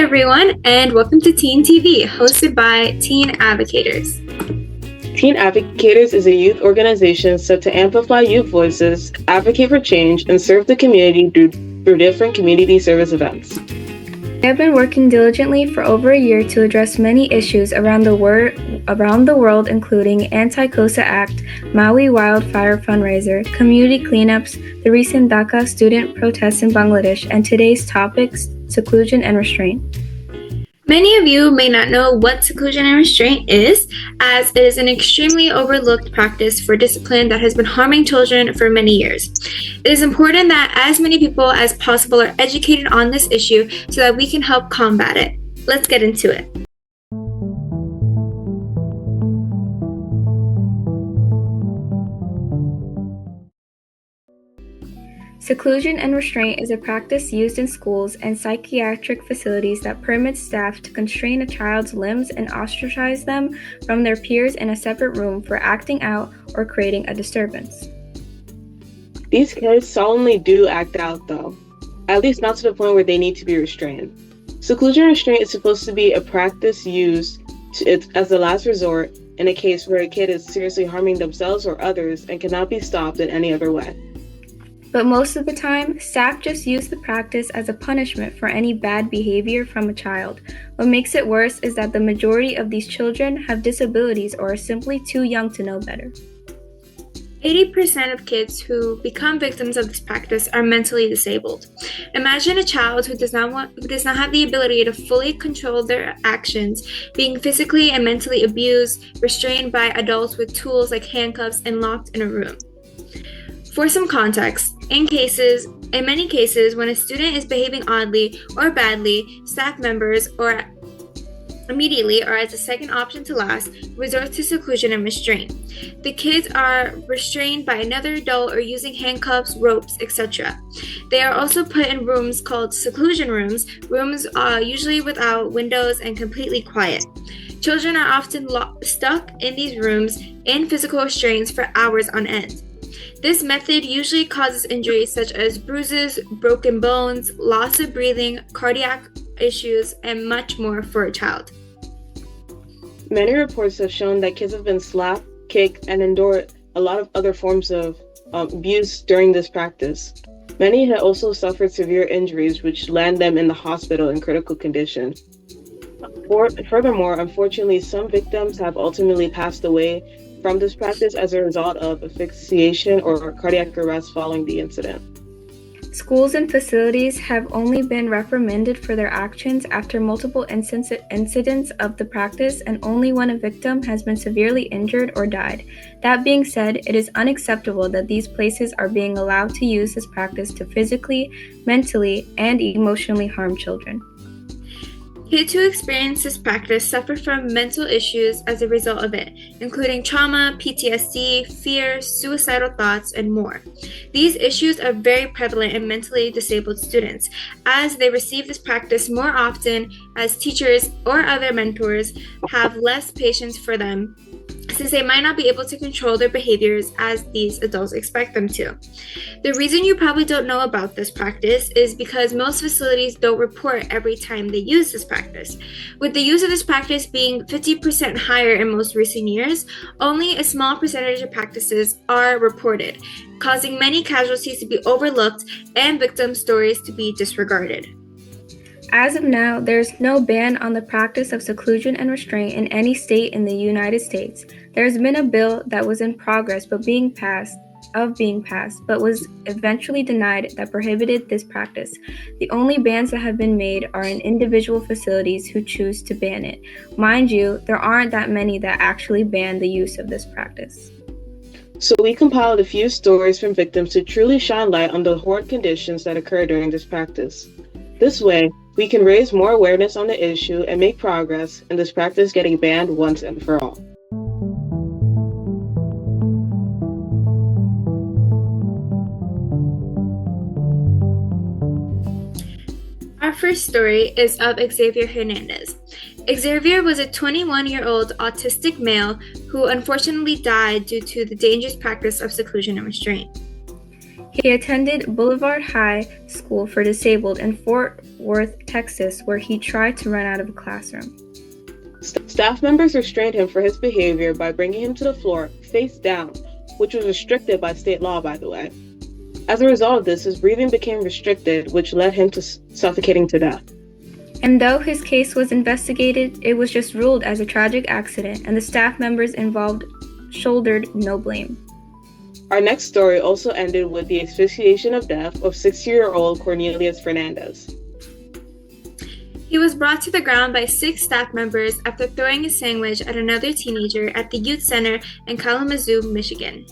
everyone, and welcome to Teen TV, hosted by Teen Advocators. Teen Advocators is a youth organization set to amplify youth voices, advocate for change, and serve the community through different community service events. We have been working diligently for over a year to address many issues around the world, including Anti-COSA Act, Maui Wildfire Fundraiser, community cleanups, the recent Dhaka student protests in Bangladesh, and today's topics, seclusion and restraint. Many of you may not know what seclusion and restraint is, as it is an extremely overlooked practice for discipline that has been harming children for many years. It is important that as many people as possible are educated on this issue so that we can help combat it. Let's get into it. Seclusion and restraint is a practice used in schools and psychiatric facilities that permits staff to constrain a child's limbs and ostracize them from their peers in a separate room for acting out or creating a disturbance. These kids solemnly do act out, though, at least not to the point where they need to be restrained. Seclusion and restraint is supposed to be a practice used as a last resort in a case where a kid is seriously harming themselves or others and cannot be stopped in any other way. But most of the time, staff just use the practice as a punishment for any bad behavior from a child. What makes it worse is that the majority of these children have disabilities or are simply too young to know better. 80% of kids who become victims of this practice are mentally disabled. Imagine a child who does not have the ability to fully control their actions, being physically and mentally abused, restrained by adults with tools like handcuffs, and locked in a room. For some context, in many cases, when a student is behaving oddly or badly, staff members or immediately, or as a second option to last, resort to seclusion and restraint. The kids are restrained by another adult or using handcuffs, ropes, etc. They are also put in rooms called seclusion rooms usually without windows and completely quiet. Children are often stuck in these rooms in physical restraints for hours on end. This method usually causes injuries such as bruises, broken bones, loss of breathing, cardiac issues, and much more for a child. Many reports have shown that kids have been slapped, kicked, and endured a lot of other forms of abuse during this practice. Many have also suffered severe injuries which land them in the hospital in critical condition. Furthermore, unfortunately, some victims have ultimately passed away from this practice as a result of asphyxiation or cardiac arrest following the incident. Schools and facilities have only been reprimanded for their actions after multiple incidents of the practice, and only when a victim has been severely injured or died. That being said, it is unacceptable that these places are being allowed to use this practice to physically, mentally, and emotionally harm children. Kids who experience this practice suffer from mental issues as a result of it, including trauma, PTSD, fear, suicidal thoughts, and more. These issues are very prevalent in mentally disabled students, as they receive this practice more often, as teachers or other mentors have less patience for them, since they might not be able to control their behaviors as these adults expect them to. The reason you probably don't know about this practice is because most facilities don't report every time they use this practice. With the use of this practice being 50% higher in most recent years, only a small percentage of practices are reported, causing many casualties to be overlooked and victim stories to be disregarded. As of now, there is no ban on the practice of seclusion and restraint in any state in the United States. There has been a bill that was in progress but was eventually denied that prohibited this practice. The only bans that have been made are in individual facilities who choose to ban it. Mind you, there aren't that many that actually ban the use of this practice. So we compiled a few stories from victims to truly shine light on the horrid conditions that occur during this practice. This way, we can raise more awareness on the issue and make progress in this practice getting banned once and for all. Our first story is of Xavier Hernandez. Xavier was a 21-year-old autistic male who unfortunately died due to the dangerous practice of seclusion and restraint. He attended Boulevard High School for Disabled in Fort Worth, Texas, where he tried to run out of a classroom. Staff members restrained him for his behavior by bringing him to the floor, face down, which was restricted by state law, by the way. As a result of this, his breathing became restricted, which led him to suffocating to death. And though his case was investigated, it was just ruled as a tragic accident, and the staff members involved shouldered no blame. Our next story also ended with the asphyxiation of death of 60-year-old Cornelius Fernandez. He was brought to the ground by 6 staff members after throwing a sandwich at another teenager at the youth center in Kalamazoo, Michigan.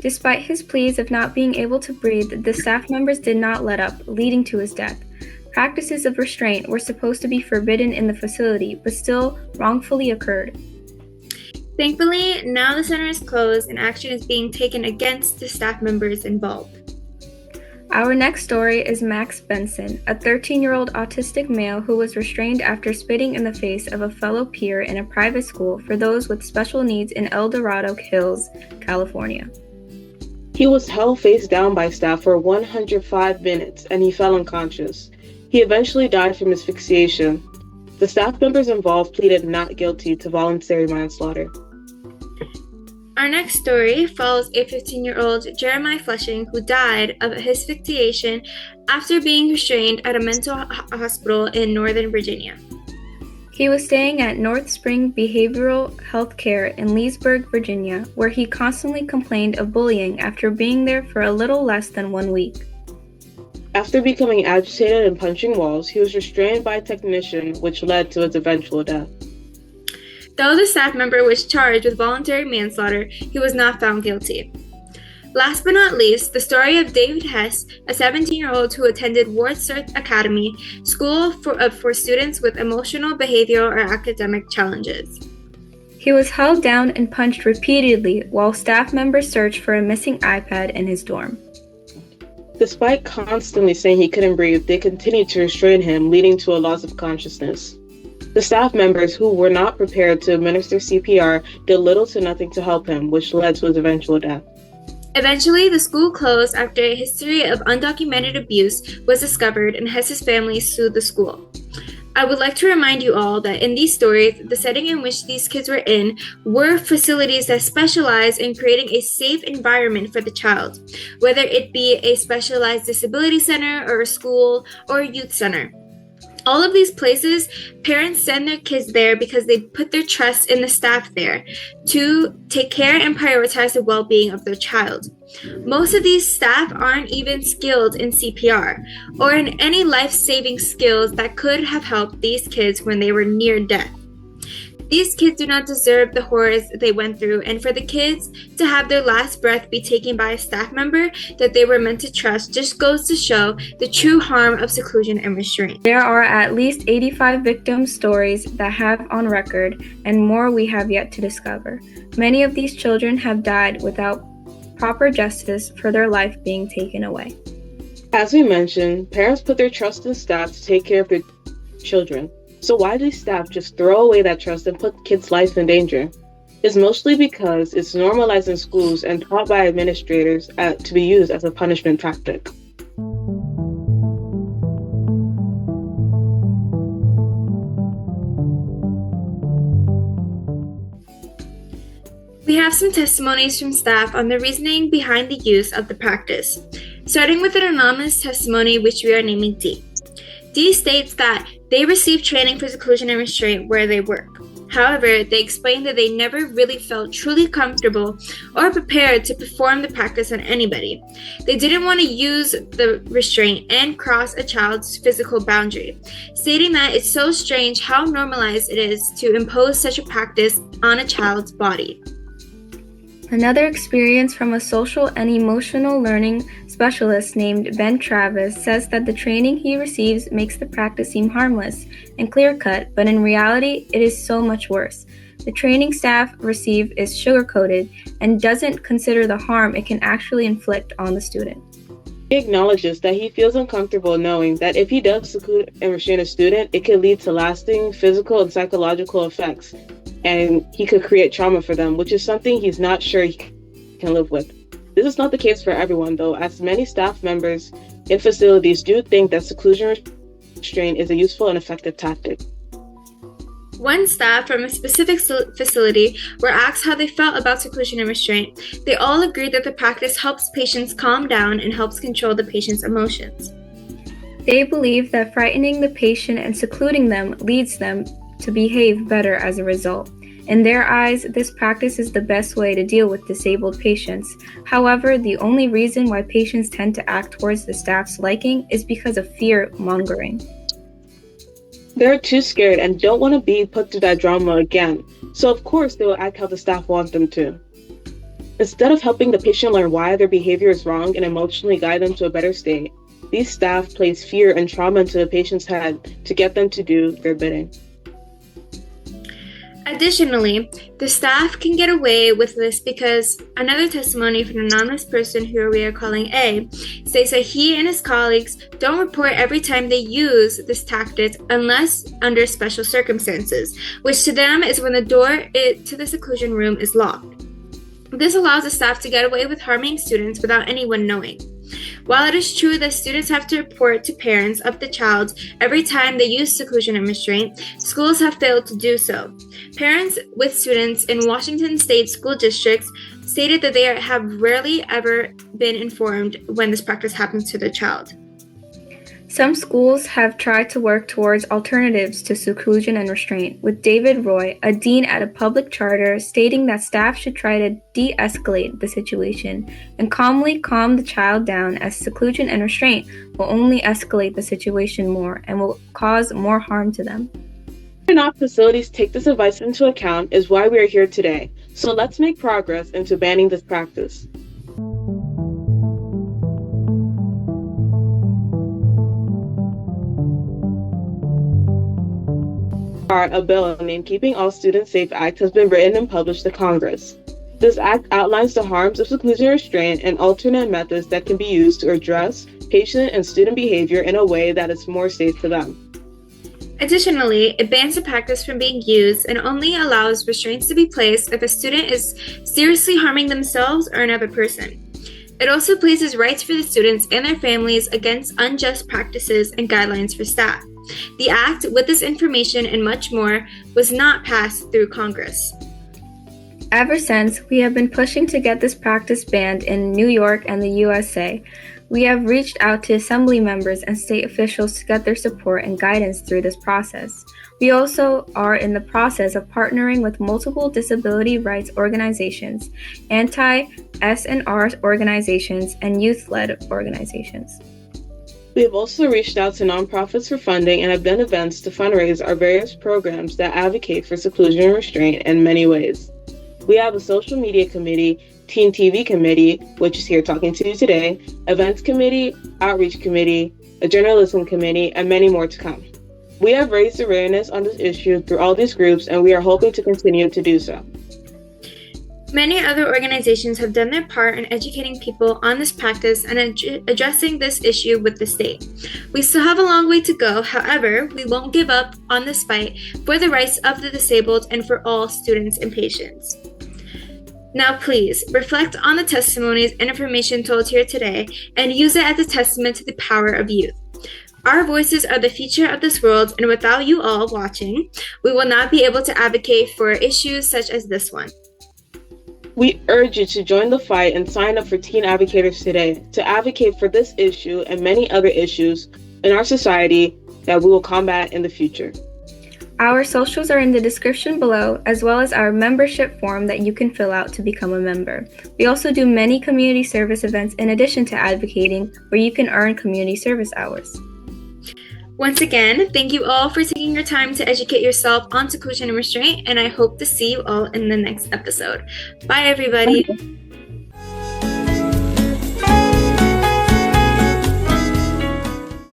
Despite his pleas of not being able to breathe, the staff members did not let up, leading to his death. Practices of restraint were supposed to be forbidden in the facility, but still wrongfully occurred. Thankfully, now the center is closed and action is being taken against the staff members involved. Our next story is Max Benson, a 13-year-old autistic male who was restrained after spitting in the face of a fellow peer in a private school for those with special needs in El Dorado Hills, California. He was held face down by staff for 105 minutes and he fell unconscious. He eventually died from asphyxiation. The staff members involved pleaded not guilty to voluntary manslaughter. Our next story follows a 15-year-old Jeremiah Flushing who died of asphyxiation after being restrained at a mental hospital in Northern Virginia. He was staying at North Spring Behavioral Health Care in Leesburg, Virginia, where he constantly complained of bullying after being there for a little less than 1 week. After becoming agitated and punching walls, he was restrained by a technician, which led to his eventual death. Though the staff member was charged with voluntary manslaughter, he was not found guilty. Last but not least, the story of David Hess, a 17-year-old who attended Worcester Academy School for students with emotional, behavioral, or academic challenges. He was held down and punched repeatedly while staff members searched for a missing iPad in his dorm. Despite constantly saying he couldn't breathe, they continued to restrain him, leading to a loss of consciousness. The staff members, who were not prepared to administer CPR, did little to nothing to help him, which led to his eventual death. Eventually, the school closed after a history of undocumented abuse was discovered and Hess's family sued the school. I would like to remind you all that in these stories, the setting in which these kids were in were facilities that specialize in creating a safe environment for the child, whether it be a specialized disability center or a school or a youth center. All of these places, parents send their kids there because they put their trust in the staff there to take care and prioritize the well-being of their child. Most of these staff aren't even skilled in CPR or in any life-saving skills that could have helped these kids when they were near death. These kids do not deserve the horrors they went through, and for the kids to have their last breath be taken by a staff member that they were meant to trust just goes to show the true harm of seclusion and restraint. There are at least 85 victim stories that have on record, and more we have yet to discover. Many of these children have died without proper justice for their life being taken away. As we mentioned, parents put their trust in staff to take care of their children. So why do staff just throw away that trust and put kids' lives in danger? It's mostly because it's normalized in schools and taught by administrators to be used as a punishment tactic. We have some testimonies from staff on the reasoning behind the use of the practice, starting with an anonymous testimony which we are naming D. D states that they receive training for seclusion and restraint where they work. However, they explained that they never really felt truly comfortable or prepared to perform the practice on anybody. They didn't want to use the restraint and cross a child's physical boundary, stating that it's so strange how normalized it is to impose such a practice on a child's body. Another experience from a social and emotional learning specialist named Ben Travis says that the training he receives makes the practice seem harmless and clear-cut, but in reality, it is so much worse. The training staff receive is sugar-coated and doesn't consider the harm it can actually inflict on the student. He acknowledges that he feels uncomfortable knowing that if he does seclude and restrain a student, it could lead to lasting physical and psychological effects, and he could create trauma for them, which is something he's not sure he can live with. This is not the case for everyone, though, as many staff members in facilities do think that seclusion and restraint is a useful and effective tactic. One staff from a specific facility were asked how they felt about seclusion and restraint. They all agreed that the practice helps patients calm down and helps control the patient's emotions. They believe that frightening the patient and secluding them leads them to behave better as a result. In their eyes, this practice is the best way to deal with disabled patients. However, the only reason why patients tend to act towards the staff's liking is because of fear-mongering. They're too scared and don't want to be put through that drama again, so of course they will act how the staff want them to. Instead of helping the patient learn why their behavior is wrong and emotionally guide them to a better state, these staff place fear and trauma into the patient's head to get them to do their bidding. Additionally, the staff can get away with this because another testimony from an anonymous person who we are calling A states that he and his colleagues don't report every time they use this tactic unless under special circumstances, which to them is when the door to the seclusion room is locked. This allows the staff to get away with harming students without anyone knowing. While it is true that students have to report to parents of the child every time they use seclusion and restraint, schools have failed to do so. Parents with students in Washington State school districts stated that they have rarely ever been informed when this practice happens to their child. Some schools have tried to work towards alternatives to seclusion and restraint, with David Roy, a dean at a public charter, stating that staff should try to de-escalate the situation and calmly calm the child down, as seclusion and restraint will only escalate the situation more and will cause more harm to them. Whether or not facilities take this advice into account is why we are here today, so let's make progress into banning this practice. A bill named Keeping All Students Safe Act has been written and published to Congress. This act outlines the harms of seclusion and restraint and alternate methods that can be used to address patient and student behavior in a way that is more safe to them. Additionally, it bans the practice from being used and only allows restraints to be placed if a student is seriously harming themselves or another person. It also places rights for the students and their families against unjust practices and guidelines for staff. The act, with this information and much more, was not passed through Congress. Ever since, we have been pushing to get this practice banned in New York and the USA. We have reached out to assembly members and state officials to get their support and guidance through this process. We also are in the process of partnering with multiple disability rights organizations, anti-S&R organizations, and youth-led organizations. We have also reached out to nonprofits for funding and have done events to fundraise our various programs that advocate for seclusion and restraint in many ways. We have a social media committee, Teen TV committee, which is here talking to you today, events committee, outreach committee, a journalism committee, and many more to come. We have raised awareness on this issue through all these groups, and we are hoping to continue to do so. Many other organizations have done their part in educating people on this practice and addressing this issue with the state. We still have a long way to go. However, we won't give up on this fight for the rights of the disabled and for all students and patients. Now, please reflect on the testimonies and information told here today and use it as a testament to the power of youth. Our voices are the future of this world, and without you all watching, we will not be able to advocate for issues such as this one. We urge you to join the fight and sign up for Teen Advocators today to advocate for this issue and many other issues in our society that we will combat in the future. Our socials are in the description below, as well as our membership form that you can fill out to become a member. We also do many community service events in addition to advocating, where you can earn community service hours. Once again, thank you all for taking your time to educate yourself on seclusion and restraint, and I hope to see you all in the next episode. Bye, everybody.